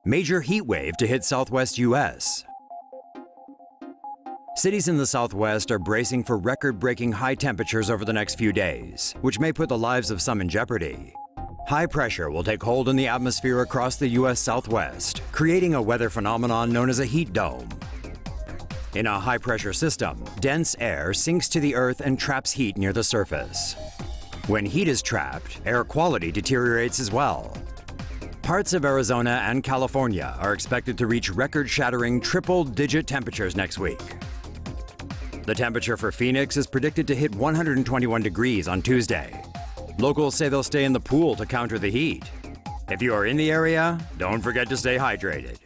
Major heat wave to hit Southwest US. Cities in the Southwest are bracing for record-breaking high temperatures over the next few days, which may put the lives of some in jeopardy. High pressure will take hold in the atmosphere across the U.S. Southwest, creating a weather phenomenon known as a heat dome. In a high-pressure system, dense air sinks to the Earth and traps heat near the surface. When heat is trapped, air quality deteriorates as well. Parts of Arizona and California are expected to reach record-shattering triple-digit temperatures next week. The temperature for Phoenix is predicted to hit 121 degrees on Tuesday. Locals say they'll stay in the pool to counter the heat. If you are in the area, don't forget to stay hydrated.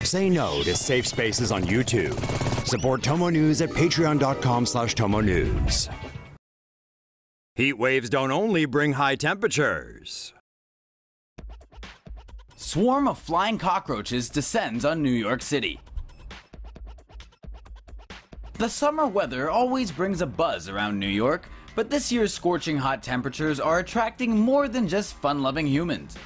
Say no to safe spaces on YouTube. Support TomoNews at patreon.com/TomoNews. Heat waves don't only bring high temperatures. Swarm of flying cockroaches descends on New York City. The summer weather always brings a buzz around New York, but this year's scorching hot temperatures are attracting more than just fun-loving humans.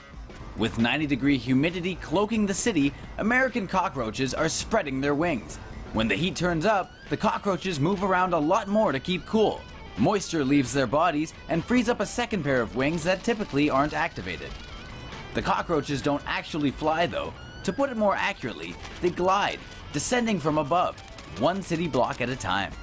With 90-degree humidity cloaking the city, American cockroaches are spreading their wings. When the heat turns up, the cockroaches move around a lot more to keep cool. Moisture leaves their bodies and frees up a second pair of wings that typically aren't activated. The cockroaches don't actually fly though. To put it more accurately, they glide, descending from above, one city block at a time.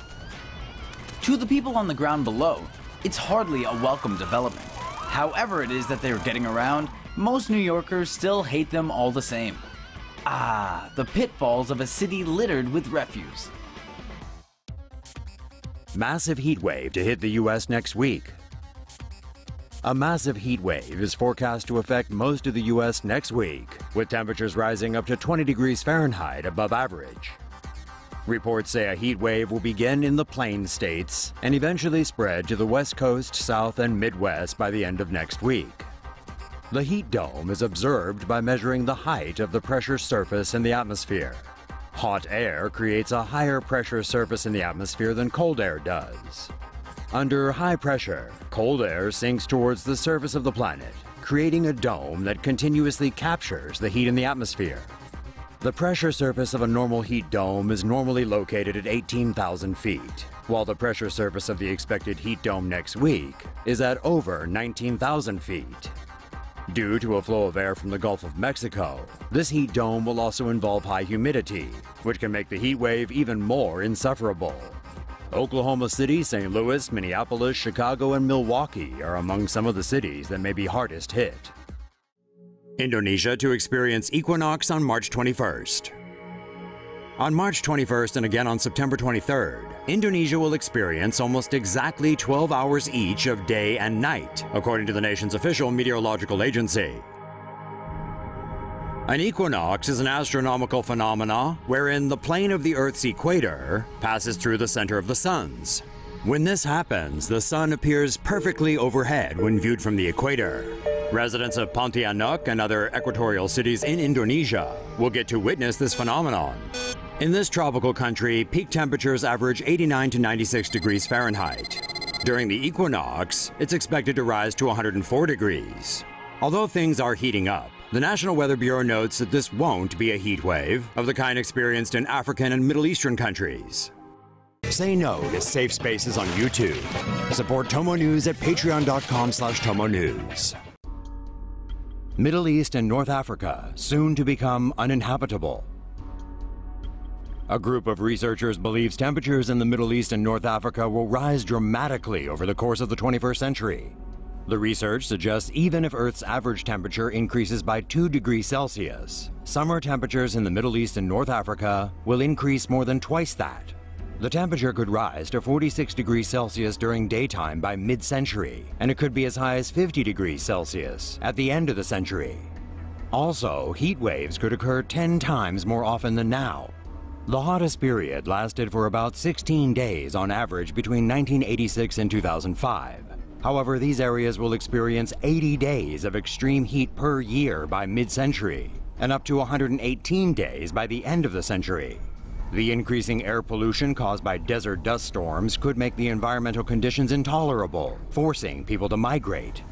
To the people on the ground below, it's hardly a welcome development. However it is that they're getting around, most New Yorkers still hate them all the same. Ah, the pitfalls of a city littered with refuse. Massive heat wave to hit the U.S. next week. A massive heat wave is forecast to affect most of the U.S. next week, with temperatures rising up to 20 degrees Fahrenheit above average. Reports say a heat wave will begin in the Plains states and eventually spread to the West Coast, South, and Midwest by the end of next week. The heat dome is observed by measuring the height of the pressure surface in the atmosphere. Hot air creates a higher pressure surface in the atmosphere than cold air does. Under high pressure, cold air sinks towards the surface of the planet, creating a dome that continuously captures the heat in the atmosphere. The pressure surface of a normal heat dome is normally located at 18,000 feet, while the pressure surface of the expected heat dome next week is at over 19,000 feet. Due to a flow of air from the Gulf of Mexico, this heat dome will also involve high humidity, which can make the heat wave even more insufferable. Oklahoma City, St. Louis, Minneapolis, Chicago, and Milwaukee are among some of the cities that may be hardest hit. Indonesia to experience equinox on March 21st. On March 21st and again on September 23rd, Indonesia will experience almost exactly 12 hours each of day and night, according to the nation's official meteorological agency. An equinox is an astronomical phenomena wherein the plane of the Earth's equator passes through the center of the sun's. When this happens, the sun appears perfectly overhead when viewed from the equator. Residents of Pontianak and other equatorial cities in Indonesia will get to witness this phenomenon. In this tropical country, peak temperatures average 89 to 96 degrees Fahrenheit. During the equinox, it's expected to rise to 104 degrees. Although things are heating up, the National Weather Bureau notes that this won't be a heat wave of the kind experienced in African and Middle Eastern countries. Say no to safe spaces on YouTube. Support TomoNews at patreon.com/TomoNews. Middle East and North Africa soon to become uninhabitable. A group of researchers believes temperatures in the Middle East and North Africa will rise dramatically over the course of the 21st century. The research suggests even if Earth's average temperature increases by 2 degrees Celsius, summer temperatures in the Middle East and North Africa will increase more than twice that. The temperature could rise to 46 degrees Celsius during daytime by mid-century, and it could be as high as 50 degrees Celsius at the end of the century. Also, heat waves could occur 10 times more often than now. The hottest period lasted for about 16 days on average between 1986 and 2005. However, these areas will experience 80 days of extreme heat per year by mid-century, and up to 118 days by the end of the century. The increasing air pollution caused by desert dust storms could make the environmental conditions intolerable, forcing people to migrate.